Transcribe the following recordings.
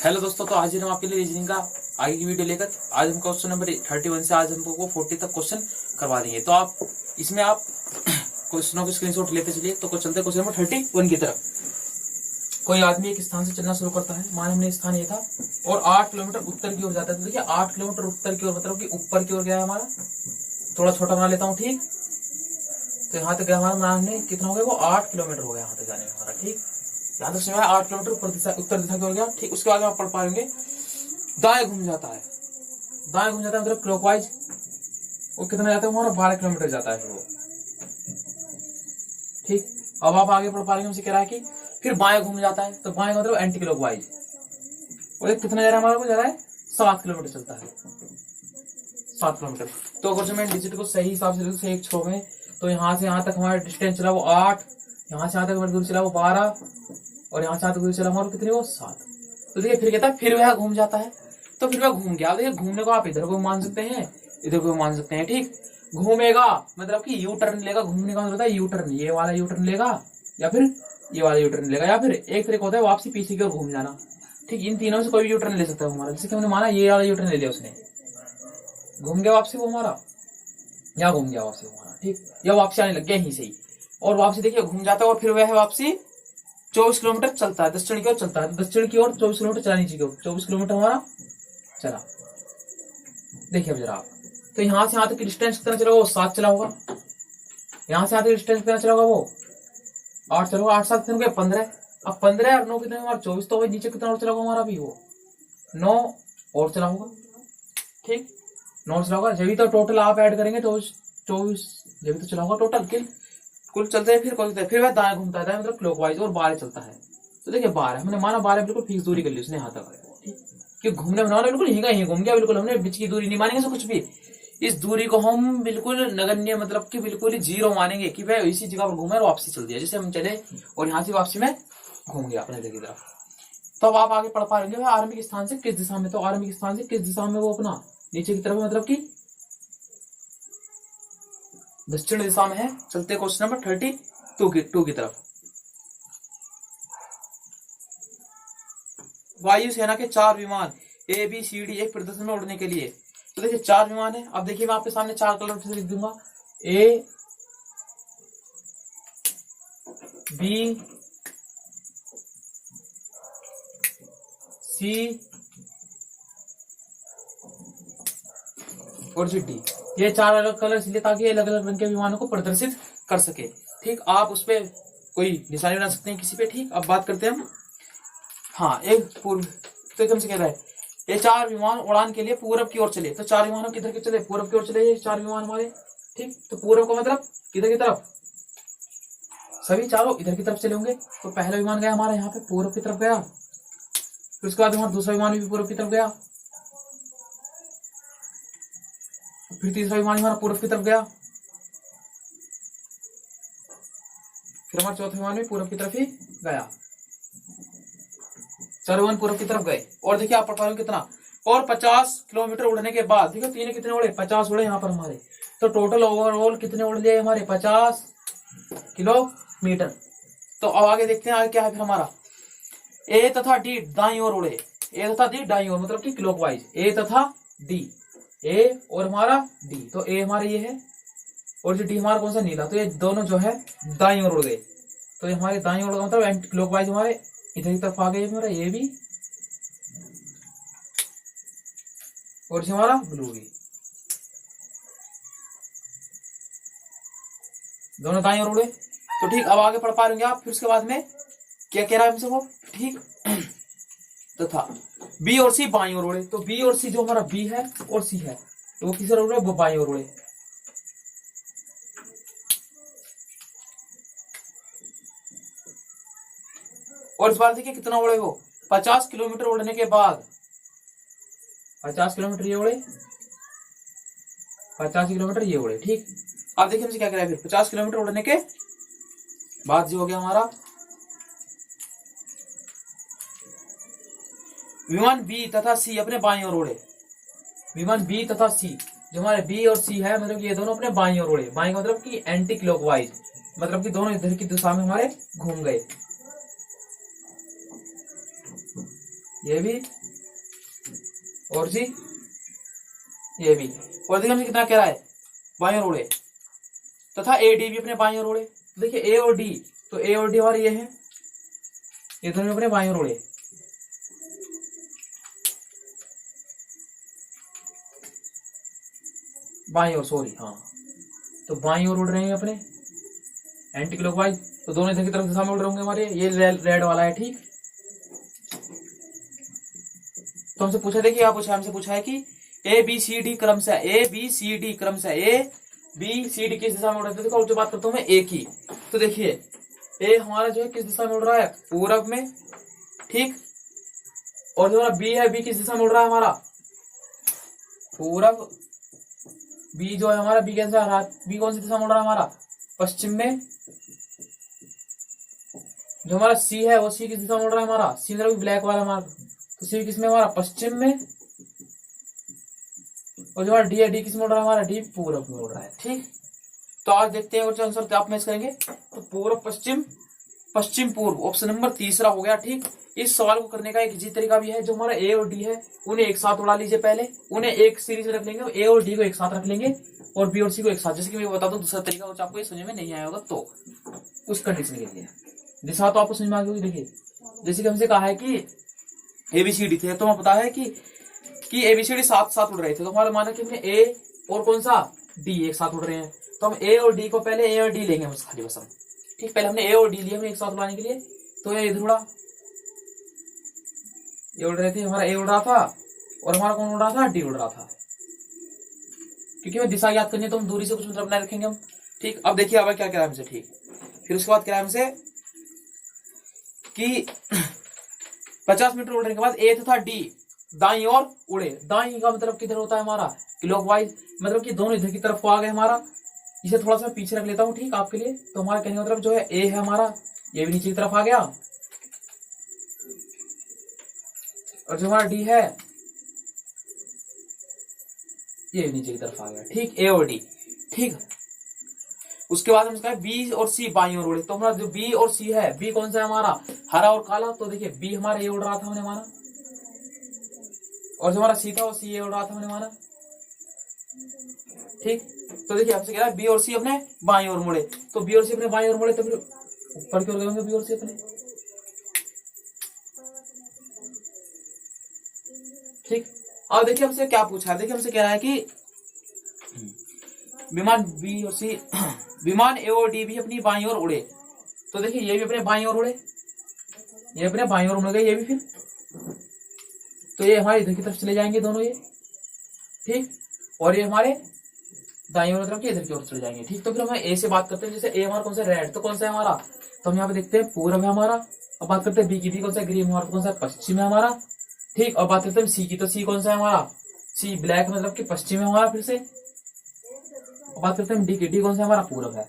Hello दोस्तों, तो आज हम आपके लिए रीजनिंग का आगे की वीडियो लेकर आज हम क्वेश्चन नंबर 31 से आज हमको 40 तक क्वेश्चन करवा देंगे। तो आप इसमें आप क्वेश्चनों के स्क्रीनशॉट लेते चलिए। तो चलते क्वेश्चन नंबर 31 की तरफ। कोई आदमी एक स्थान से चलना शुरू करता है, मान हमने स्थान ये था, और 8 किलोमीटर उत्तर की ओर जाता है। तो देखिए 8 किलोमीटर उत्तर की ओर मतलब कि ऊपर की ओर गया है हमारा। थोड़ा छोटा बना लेता हूँ, ठीक। तो यहाँ तक गया हमारा, मान हमने कितना हो गया, वो 8 किलोमीटर हो गया यहाँ तक जाने में हमारा, ठीक। यहाँ तक समय 8 किलोमीटर उत्तर दिशा की ओर गया, ठीक। उसके बाद आप पढ़ पाएंगे दाएं घूम जाता है। दाएं घूम जाता है मतलब क्लॉकवाइज। वो कितना जाता है हमारा, 12 किलोमीटर जाता है फिर वो, ठीक। अब आप आगे पढ़ पाएंगे, हमसे कह रहा है कि फिर बाएं घूम जाता है। तो बाएं मतलब एंटी क्लॉकवाइज। और कितना जा रहा है हमारा, वो जा रहा है 7 किलोमीटर चलता है, 7 किलोमीटर। तो अगर मैं डिजिट को सही हिसाब से सही छो में, तो यहाँ से यहाँ तक हमारा डिस्टेंस चला वो 8, यहाँ से यहाँ तक दूर चला वो 12, और यहाँ से यहाँ तक दूर चला हमारा कितनी, वो 7। तो देखिए फिर कहता है फिर वह घूम जाता है। तो फिर वह घूम गया। देखिए घूमने को आप इधर को मान सकते हैं, इधर को मान सकते हैं, ठीक। घूमेगा मतलब कि यू टर्न लेगा। घूमने का मतलब होता है यू टर्न, ये वाला यू टर्न लेगा या फिर ये वाला यू टर्न लेगा, या फिर एक तरीका होता है वापसी पीछे की ओर घूम जाना, ठीक। इन तीनों से कोई भी यू टर्न ले सकता है हमारा। जैसे कि हमने माना ये वाला यू टर्न ले लिया उसने, घूम गया वापसी वो हमारा, या घूम गया वापसी हमारा, ठीक। या वापसी आने लग गया ही सही। और वापसी देखिए घूम जाता है, और फिर वह वापसी 24 किलोमीटर चलता है, दक्षिण की ओर चलता है। दक्षिण की ओर 24 किलोमीटर चला, नीचे की ओर 24 किलोमीटर हमारा चला। देखिए अब जरा आप, तो यहां से यहां तक की डिस्टेंस कितना चला, वो 7 चला होगा। यहां से यहां तक डिस्टेंस कितना चला होगा, वो 8 चला होगा। 8 7 कितने हो गए, 15। अब 15 और 9 कितने हमारा 24। तो नीचे कितना और चला होगा हमारा भी, वो 9 और चला होगा, ठीक। 9 चला होगा। जब भी तो टोटल आप ऐड करेंगे तो 24 जब भी तो चला होगा टोटल। कुल चलते हैं, फिर वह दाएं घूमता है, मतलब क्लॉकवाइज, और 12 चलता है। तो देखिए 12 हमने माना, 12 बिल्कुल फिक्स दूरी कर ली उसने यहाँ तक, ठीक। कि घूमने बनाना बिल्कुल यहीं घूम गया, बिल्कुल हमने बीच की दूरी नहीं मानेंगे से कुछ भी। इस दूरी को हम बिल्कुल नगण्य मतलब कि बिल्कुल ही 0 मानेंगे कि भाई इसी जगह पर घूमे और वापसी चल दिया। जैसे हम चले और यहाँ से वापसी में घूम गया अपने की तरफ। तो अब आप आगे पढ़ पा रहे आरंभिक स्थान से किस दिशा में, तो आरंभिक स्थान से किस दिशा में, वो अपना नीचे की तरफ मतलब कि दक्षिण दिशा में है। चलते क्वेश्चन नंबर 32 की तरफ। वायुसेना के 4 विमान ABCD एक प्रदर्शन में उड़ने के लिए। तो देखिए 4 विमान है। अब देखिए मैं आपके सामने 4 कलर से लिख दूंगा, A B C और D। ये 4 अलग कलर इसलिए ताकि अलग अलग रंग के विमानों को प्रदर्शित कर सके, ठीक। आप उस पर कोई निशानी बना सकते हैं किसी पे, ठीक। अब बात करते हैं हम, हाँ, एक पूर्व। तो एकदम से कह रहा है ये 4 विमान उड़ान के लिए पूरब की ओर चले। तो 4 विमानों किधर के चले, पूरब की ओर चले ये 4 विमान हमारे, ठीक। तो पूरब का मतलब किधर की तरफ, सभी चारों इधर की तरफ चले होंगे। तो पहला विमान गया हमारा यहाँ पे पूरब की तरफ गया, फिर उसके बाद हमारा दूसरा विमान भी पूरब की तरफ गया, फिर तीसरा विमान हमारा पूरब की तरफ गया, फिर हमारा चौथा विमान भी पूरब की तरफ ही गया। 4 विमान पूरब की तरफ गए। और देखिए आप पढ़ पा रहे कितना, और 50 किलोमीटर उड़ने के बाद देखिए तीन कितने उड़े, 50 उड़े यहाँ पर हमारे। तो टोटल ओवरऑल कितने उड़ लिए हमारे, 50 किलोमीटर। तो अब आगे देखते हैं आगे क्या है फिर हमारा, A तथा D दाईं ओर उड़े। A तथा D दाईं ओर मतलब कि क्लॉकवाइज, A तथा D, A और हमारा D। तो A हमारा ये है और जो D हमारा कौन सा, नीला। तो ये दोनों जो है दाईं ओर उड़ गए। तो ये हमारे दाईं ओर मतलब एंटी क्लॉकवाइज हमारे इधर की तरफ आ गए हमारा, ये भी और हमारा ब्लू भी, दोनों दाईं ओर उड़े। तो ठीक, अब आगे पढ़ पा रहे आप। फिर उसके बाद में क्या कह रहा है हमसे वो, ठीक। तथा B और C बाईं ओर उड़े। तो B और C जो हमारा B है और C है, तो वो किस ओर उड़े, वो बाईं ओर उड़े। और इस बार देखिए कितना उड़े वो, 50 किलोमीटर उड़ने के बाद, 50 किलोमीटर ये उड़े, 50 किलोमीटर ये उड़े, ठीक। अब देखिए हमसे क्या करा है फिर, 50 किलोमीटर उड़ने के बाद जो हो गया हमारा, विमान B तथा C अपने बाईं ओर उड़े। विमान B तथा C जो हमारे B और C है, मतलब ये दोनों अपने बाईं ओर उड़े। बाईं का मतलब कि एंटी क्लॉकवाइज, मतलब कि दोनों इधर की दिशा में हमारे घूम गए। ये भी और सी ये भी। और देखिए हमसे कितना कह रहा है, बाईं ओर उड़े, तथा ए डी भी अपने बाईं ओर उड़े। तो देखिए ए और डी, तो ए और डी हमारे ये है, ये दोनों अपने बाईं ओर उड़े। बाईं ओर, सॉरी, हाँ, तो बाईं ओर उड़ रहे हैं अपने एंटी क्लॉकवाइज। तो दोनों इधर की तरफ दिशा में उड़ रहे होंगे हमारे, ये रेड वाला है, ठीक। तो हमसे पूछा, देखिए आप पूछा, हमसे पूछा है कि ए बी सी डी क्रमशः, ए बी सी डी क्रमशः, ए बी सी डी किस दिशा में उड़ रहा है। देखो जो बात करता हूं मैं ए की, तो देखिए ए हमारा जो है किस दिशा में उड़ रहा है, पूरब में, ठीक। और जो हमारा बी है, बी किस दिशा में उड़ रहा है हमारा, पूरब। बी जो है हमारा, बी कैसा रहा, बी कौन सी दिशा में उड़ रहा है हमारा, पश्चिम में। जो हमारा सी है वो सी किस दिशा में उड़ रहा है हमारा, सी मतलब ब्लैक वाला हमारा, तो सी किस में हमारा, पश्चिम में। और जो हमारा डी है, डी किस में उड़ रहा है हमारा, डी पूरब में उड़ रहा है, ठीक। तो आज देखते हैं और आंसर आप मैच करेंगे। तो पूर्व पश्चिम, पश्चिम पूर्व, ऑप्शन नंबर तीसरा हो गया, ठीक। इस सवाल को करने का एक इजी तरीका भी है, जो हमारा ए और डी है उन्हें एक साथ उड़ा लीजिए, पहले उन्हें एक सीरीज में रख लेंगे, ए और डी को एक साथ रख लेंगे और बी और सी को एक साथ। जैसे कि मैं बता दूं दूसरा तरीका, कुछ आपको ये समझ में नहीं आया होगा तो उस कंडीशन के लिए दिशा तो आपको समझ में आ गई। देखिए जैसे कि हमसे कहा है कि एबीसीडी थे, तो हमें पता है कि एबीसीडी साथ साथ उड़ रहे थे, तो हमारा माना कि हमने ए और कौन सा डी एक साथ उड़ रहे हैं, तो हम ए और डी को पहले ए और डी लेंगे बस, खाली बस हम, ठीक। पहले हमने ए और डी लिया हमने एक साथ उड़ाने के लिए, तो ये इधर उड़ा, ये उड़ रहे थे, हमारा ए उड़ रहा था और हमारा कौन उड़ रहा था, डी उड़ रहा था। क्योंकि हमें दिशा याद करनी है तो हम दूरी से कुछ मतलब नहीं रखेंगे हम, ठीक। अब देखिए अब क्या कह रहा है हमसे, ठीक। फिर उसके बाद कह रहा है हमसे कि 50 मीटर उड़ने के बाद ए तथा डी दाईं ओर उड़े। दाईं का मतलब किधर होता है हमारा, क्लॉकवाइज, मतलब कि दोनों इधर की तरफ को आ गए हमारा। इसे थोड़ा सा पीछे रख लेता हूं, ठीक, आपके लिए। तो हमारा कहने का मतलब जो है ए है हमारा, ये भी नीचे की तरफ आ गया, और जो हमारा डी है ये भी नीचे की तरफ आ गया, ठीक, ए और डी, ठीक। उसके बाद हम इसका बी और सी बाईं ओर उड़े। तो हमारा जो बी और सी है, बी कौन सा है हमारा, हरा और काला, तो देखिए बी हमारा ये उड़ रहा था हमने माना, और जो हमारा सी था वो सी ये उड़ रहा था हमने माना, ठीक। तो देखिए आपसे कह रहा है बी और सी अपने बाईं ओर मुड़े, तो बी और सी अपने बाईं ओर मुड़े, तो फिर ऊपर की ओर गए होंगे बी और सी अपने, ठीक। अब देखिए हमसे क्या पूछा है, देखिए हमसे कह रहा है कि विमान बी और सी, विमान ए और डी भी अपनी बाईं ओर उड़े। तो देखिए ये भी अपने बाईं ओर उड़े, ये अपने बाईं ओर मुड़ गए, ये भी फिर, तो ये हमारे इधर की तरफ चले जाएंगे दोनों ये, ठीक। और ये हमारे दाईं ओर तरफ के इधर की ओर चले जाएंगे, ठीक। तो फिर हम ए से बात करते हैं, जैसे ए हमारा कौन सा रेड, तो कौन सा है हमारा, तो हम यहाँ पे देखते हैं पूर्व है हमारा। अब बात करते हैं बी की, बी कौन सा ग्रीन हमारा, कौन सा पश्चिम है हमारा, ठीक। और बात करते हैं सी की, तो सी कौन सा है हमारा, सी ब्लैक मतलब कि पश्चिम है हमारा फिर से। बात करते हैं डी की, डी कौन सा हमारा पूरब है,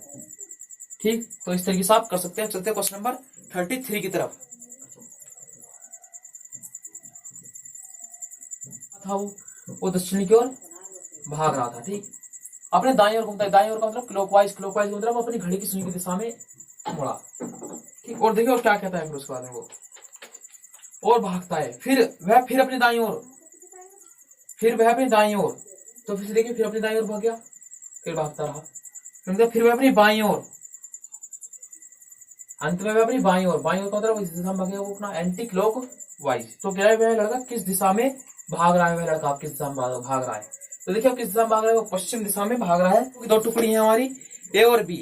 ठीक। तो इस तरीके से आप कर सकते हैं। चलते हैं क्वेश्चन नंबर 33 की तरफ। था वो दक्षिण की ओर भाग रहा था, ठीक। अपने दाईं ओर घूमता है, दाईं ओर का मतलब क्लॉकवाइज, क्लॉकवाइज मतलब अपनी घड़ी की सुई की दिशा में मुड़ा, ठीक। और देखिए और क्या कहता है फिर उसके बाद में वो और भागता है, फिर वह फिर अपनी दाईं ओर, फिर वह अपनी दाईं ओर, तो फिर देखिए फिर अपनी दाईं ओर भाग गया, फिर भागता रहा, फिर वह अपनी बाईं ओर, अंत में वह अपनी बाईं ओर, बाईं ओर का मतलब इस दिशा में भागेगा वो अपना एंटी क्लॉक वाइज। तो क्या है वह लड़का किस दिशा में भाग रहा है, वह लड़का किस दिशा में भाग रहा है, तो देखिए किस दिशा में भाग रहा है, वो पश्चिम दिशा में भाग रहा है। दो टुकड़ी है हमारी ए और बी,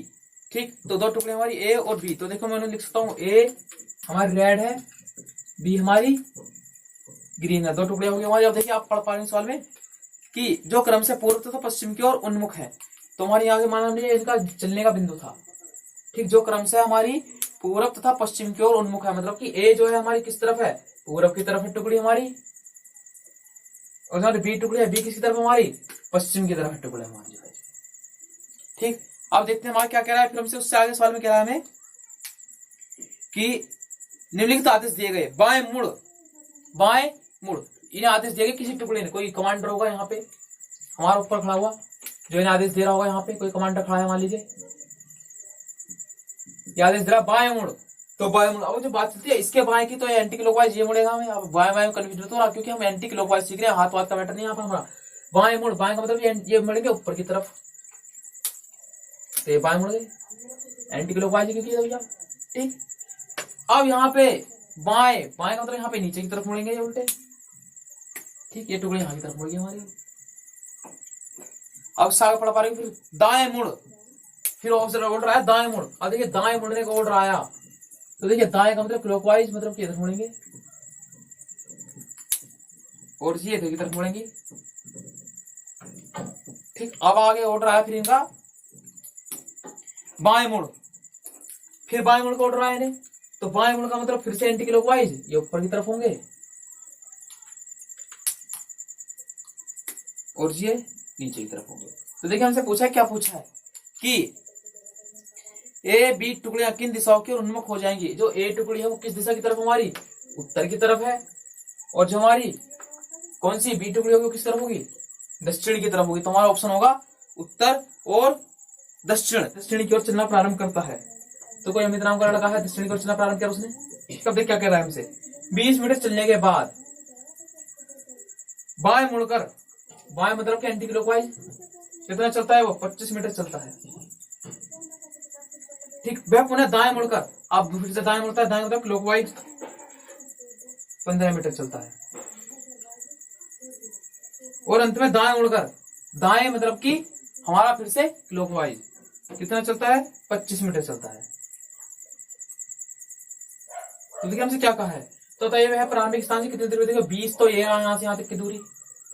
ठीक। तो दो टुकड़ी हमारी ए और बी, तो देखो मैं लिख सकता हूँ ए हमारी रेड है, बी हमारी ग्रीन है, दो टुकड़े होंगे हमारी। अब देखिए आप पढ़ पा रहे हैं सवाल में कि जो क्रम से पूर्व तथा पश्चिम की ओर उन्मुख है, तो हमारे यहाँ से माना लीजिए इसका चलने का बिंदु था, ठीक। जो क्रम से हमारी पूरब तथा पश्चिम की ओर उन्मुख है, मतलब कि ए जो है हमारी किस तरफ है, पूरब की तरफ है टुकड़ी हमारी, और हमारी बी टुकड़ी है, बी किसकी तरफ हमारी, पश्चिम की तरफ है टुकड़ी हमारी, ठीक। अब देखते हैं हमारा क्या कह रहा है फिर हमसे, उससे आगे सवाल में कह रहा है हमें कि निम्नलिखित आदेश दिए गए, बाएं मुड़, बाएं मुड़, इन्हें आदेश दिए गए किसी टुकड़े ने, कोई कमांडर होगा यहाँ पे हमारा ऊपर खड़ा हुआ जो इन्हें आदेश दे रहा होगा, यहाँ पे कोई कमांडर खड़ा है मान लीजिए, ये आदेश दे रहा बाएं मुड़, तो बाएं मुड़, अब जो बात चलती है इसके बाएं की, तो एंटी क्लॉकवाइज ये मुड़ेगा हमें। अब बाएं बाएं कन्फ्यूजन तो रहा, क्योंकि हम एंटी क्लॉकवाइज सीख रहे हैं, हाथ वाथ का मैटर नहीं यहाँ पर हमारा। बाएं मुड़, बाएं का मतलब ये मुड़ेंगे ऊपर की तरफ, तो ये बाएं मुड़ गए, एंटी क्लॉकवाइज क्योंकि ये भैया। ठीक, अब यहाँ पे बाएं, बाएं का मतलब यहाँ पे नीचे की तरफ मुड़ेंगे ये उल्टे। ठीक, ये टुकड़े यहाँ की तरफ मुड़ गए हमारे। अब साग पढ़ पा रहे, फिर दाएं मुड़, फिर ऑर्डर आया दाएं मुड़। अब देखिए दाएं मुड़ने का ऑर्डर आया, तो देखिए दाएं का मतलब क्लॉकवाइज, मतलब कि इधर मुड़ेंगे, और ये इधर की तरफ मुड़ेंगे। ठीक, अब आगे ऑर्डर आया फिर इनका बाएं मुड़, फिर बाएं मुड़ का ऑर्डर आया इन्हें, तो बाएं मुड़ का मतलब फिर से एंटी क्लॉकवाइज, ये ऊपर की तरफ होंगे, और ये नीचे की तरफ होंगे। तो देखिए हमसे पूछा है, क्या पूछा है कि ए बी टुकड़ियां किन दिशाओं की ओर उन्मुख हो जाएंगी। जो ए टुकड़ी है वो किस दिशा की तरफ, हमारी उत्तर की तरफ है, और जो हमारी कौन सी बी टुकड़ी होगी वो किस तरफ होगी, दक्षिण की तरफ होगी। तो हमारा ऑप्शन होगा उत्तर और दक्षिण, दक्षिण की ओर चलना प्रारंभ करता है। तो कोई अमित नाम का लड़का है, दक्षिण की ओर चलना प्रारंभ किया उसने। तब देख क्या कह रहा है हमसे, 20 मीटर चलने के बाद बाएं मुड़कर, बाएं मतलब कि एंटी क्लॉकवाइज कितना चलता है वो, 25 मीटर चलता है। ठीक, वह पुनः दाएं मुड़कर, अब फिर से दाएं मुड़ता है, दाएं मतलब क्लॉकवाइज 15 मीटर चलता है, और अंत में दाएं मुड़कर, दाएं मतलब कि हमारा फिर से क्लॉकवाइज कितना चलता है, 25 मीटर चलता है। तो देखिए हमसे क्या कहा है, तो बताइए वह प्रारंभिक स्थान से कितनी दूरी, देखो 20, तो ये यहाँ से यहाँ तक की दूरी,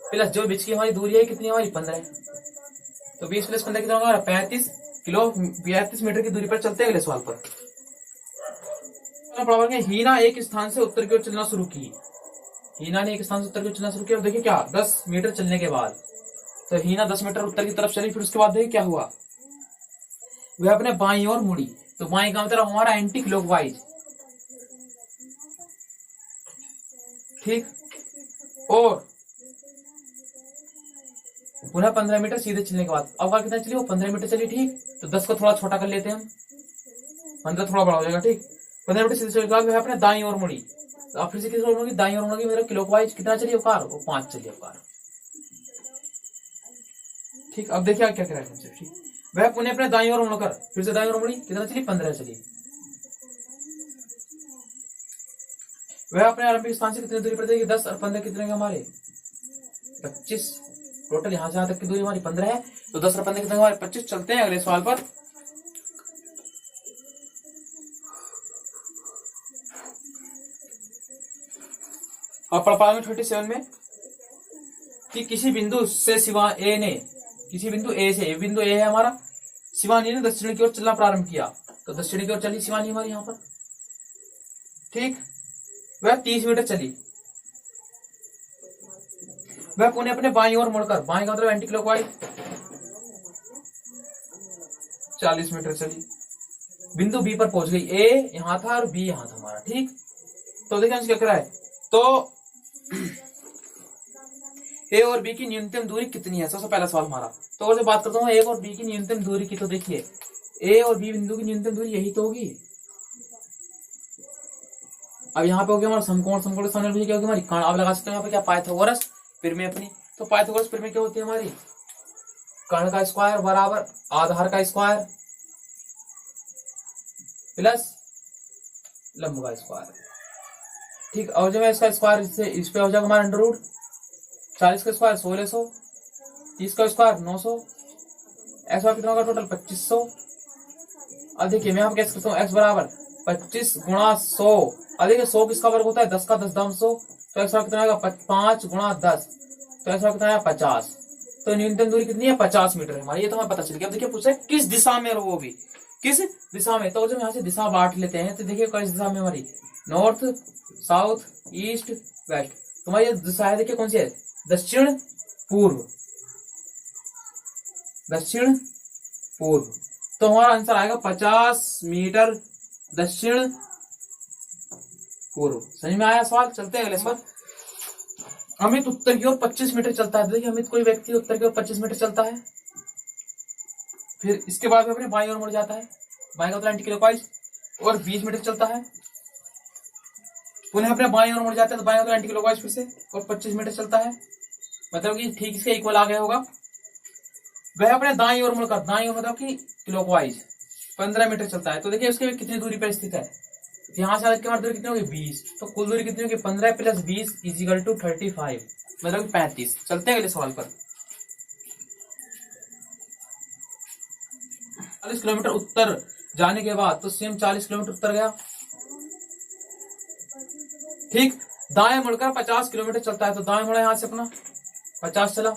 प्लस जो बीच की हमारी दूरी है कितनी, हमारी 15। तो 20 प्लस 15 कितना होगा, 35 मीटर की दूरी पर चलते हैं। अगले सवाल पर हीना एक स्थान से उत्तर की ओर चलना शुरू की। हीना ने एक स्थान से उत्तर की ओर चलना शुरू किया, और देखिए क्या 10 मीटर चलने के बाद, तो हीना 10 मीटर उत्तर की तरफ चली, फिर उसके बाद देखिए क्या हुआ, वह अपने बाईं ओर मुड़ी। तो बाईं का मतलब हमारा एंटी क्लॉकवाइज। ठीक, और पुनः 15 मीटर सीधे चलने के बाद, अब कितना चली, वो 15 मीटर चली। ठीक, तो 10 को थोड़ा छोटा कर लेते हैं हम, 15 थोड़ा बड़ा हो जाएगा। ठीक, 15 मीटर सीधे चलने के बाद वह अपने दाईं ओर मुड़ी। तो अब फिर से किस ओर मुड़ी, दाईं ओर मुड़ी, मतलब क्लॉकवाइज कितना चली अवकार, वो 5 चली अवकार। ठीक, अब देखिए क्या कह रहा है। ठीक, वह पुनः अपने दाईं ओर मुड़कर फिर से दाईं ओर मुड़ी, कितना चली, 15 चली। वह अपने आरंभिक स्थान से कितनी दूरी पर देगी, 10 और 15 कितने हमारे 25, टोटल यहां से यहां तक की दूरी हमारी 15 है। तो 10 और 15 कितने हमारे 25। चलते हैं अगले सवाल पर। अब पढ़ पाएंगे 37 में कि किसी बिंदु से सिवा ए ने, किसी बिंदु ए से, बिंदु ए है हमारा, शिवानी ने दक्षिण की ओर चलना प्रारंभ किया। तो दक्षिण की ओर चली शिवानी हमारी यहाँ पर। ठीक, वह 30 मीटर चली, वह पुनः अपने बाईं ओर मुड़कर, बाईं का मतलब एंटी क्लॉकवाइज 40 मीटर चली, बिंदु बी पर पहुंच गई। ए यहां था और बी यहां था हमारा। ठीक, तो देखिए क्या कर रहा है, तो ए और बी की न्यूनतम दूरी कितनी है, सबसे पहला सवाल हमारा। तो अगर बात करता हूँ ए और बी की न्यूनतम दूरी की, तो देखिए ए और बी बिंदु की न्यूनतम दूरी यही तो होगी। अब यहाँ पे हो गया हमारा समकोण, समकोण के सामने क्या होगी हमारी कर्ण। अब लगा सकते हैं यहाँ पे क्या, पाइथागोरस प्रमेय अपनी। तो पाइथागोरस प्रमेय क्या होती है हमारी, कर्ण का स्क्वायर बराबर आधार का स्क्वायर प्लस लंब का स्क्वायर। ठीक, और जब मैं इसका स्क्वायर इस पे हो जाएगा हमारा अंडर रूट, 40 का स्क्वायर 1600, 30 का स्क्वायर 900, एक्स कितना होगा टोटल 2500। अब देखिए मैं यहाँ कैसे करता हूँ, एक्स बराबर 25 गुणा 100। अब देखिए 100 किसका वर्ग होता है, 10 का 10 दाम 100। तो एक्स कितना आएगा 5 गुणा 10, तो एक्स कितना आया 50। तो न्यूनतम दूरी कितनी है, 50 मीटर है हमारी। ये तो हमें पता चल गया। अब देखिए पूछा किस दिशा में, वो भी किस दिशा में। तो जब यहाँ से दिशा बांट लेते हैं, तो देखिए किस दिशा में हमारी, नॉर्थ, साउथ, ईस्ट, वेस्ट। तुम्हारी दिशा है देखिए कौन सी है, दक्षिण पूर्व, दक्षिण पूर्व। तो हमारा आंसर आएगा 50 मीटर दक्षिण पूर्व। समझ में आया सवाल। चलते हैं अगले सवाल। अमित उत्तर की ओर 25 मीटर चलता है। देखिए अमित कोई व्यक्ति उत्तर की ओर 25 मीटर चलता है, फिर इसके बाद अपने बाईं ओर मुड़ जाता है। बाईं का मतलब एंटी क्लॉकवाइज। और 20 मीटर चलता है। पुनः अपने बाएं ओर मुड़ जाता है तो बाएं ओर एंटी क्लॉकवाइज फिर से और 25 मीटर चलता है, मतलब कि ठीक इसके इक्वल आ गया होगा। वह अपने दाईं ओर मुड़कर, दाईं ओर मतलब कि क्लॉकवाइज 15 मीटर चलता है। तो देखिए उसके कितनी दूरी पर स्थित है, यहाँ से की दूरी कितनी होगी 20, तो कुल दूरी कितनी होगी 15 + 20 = 35, मतलब 35। चलते हैं अगले सवाल पर। 40 किलोमीटर उत्तर जाने के बाद तो सेम 40 किलोमीटर उत्तर गया, ठीक। दाएं मुड़कर 50 किलोमीटर चलता है, तो दाएं मुड़ा यहां से अपना 50 चला।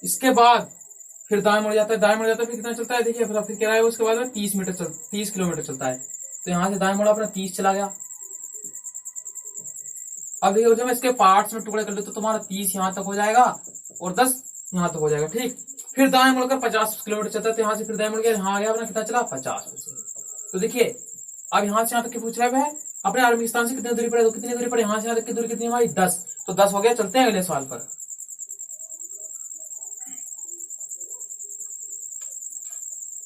इसके बाद फिर दाएं मुड़ जाता है, दाएं मुड़ जाता है फिर कितना चलता है, देखिए फिर क्या है उसके बाद में 30 किलोमीटर चलता है। तो यहां से दाएं मुड़ा अपना 30 चला गया। अब देखिए जब मैं इसके पार्ट्स में टुकड़े कर लूं तो तुम्हारा 30 यहां तक हो जाएगा और 10 यहां तक हो जाएगा, ठीक। फिर दाएं मुड़कर 50 किलोमीटर चलता है, तो यहां से फिर दाएं मुड़ गया, यहां आ गया अपना कितना चला 50। तो देखिए अब यहां से यहां तक पूछ रहा है अपने आरंभिक स्थान से कितनी दूरी पर है, तो कितनी दूरी पर, यहां से यहां तक की दूरी कितनी हमारी 10, तो 10 हो गया। चलते हैं अगले सवाल पर।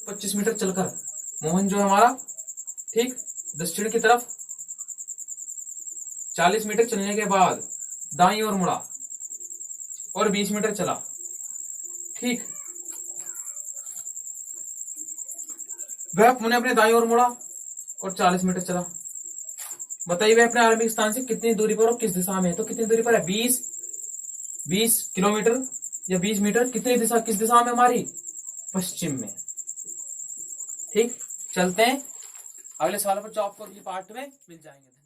25 मीटर चलकर मोहन जो है हमारा, ठीक, दक्षिण की तरफ 40 मीटर चलने के बाद दाईं ओर मुड़ा और 20 मीटर चला, ठीक। वह पुनः अपने दाईं ओर मुड़ा और 40 मीटर चला। बताइए वह अपने आरंभिक स्थान से कितनी दूरी पर और किस दिशा में है, तो कितनी दूरी पर है 20 किलोमीटर या 20 मीटर, कितनी दिशा, किस दिशा में हमारी, पश्चिम में, ठीक। चलते हैं अगले सवाल पर जो आपको अगली पार्ट में मिल जाएंगे।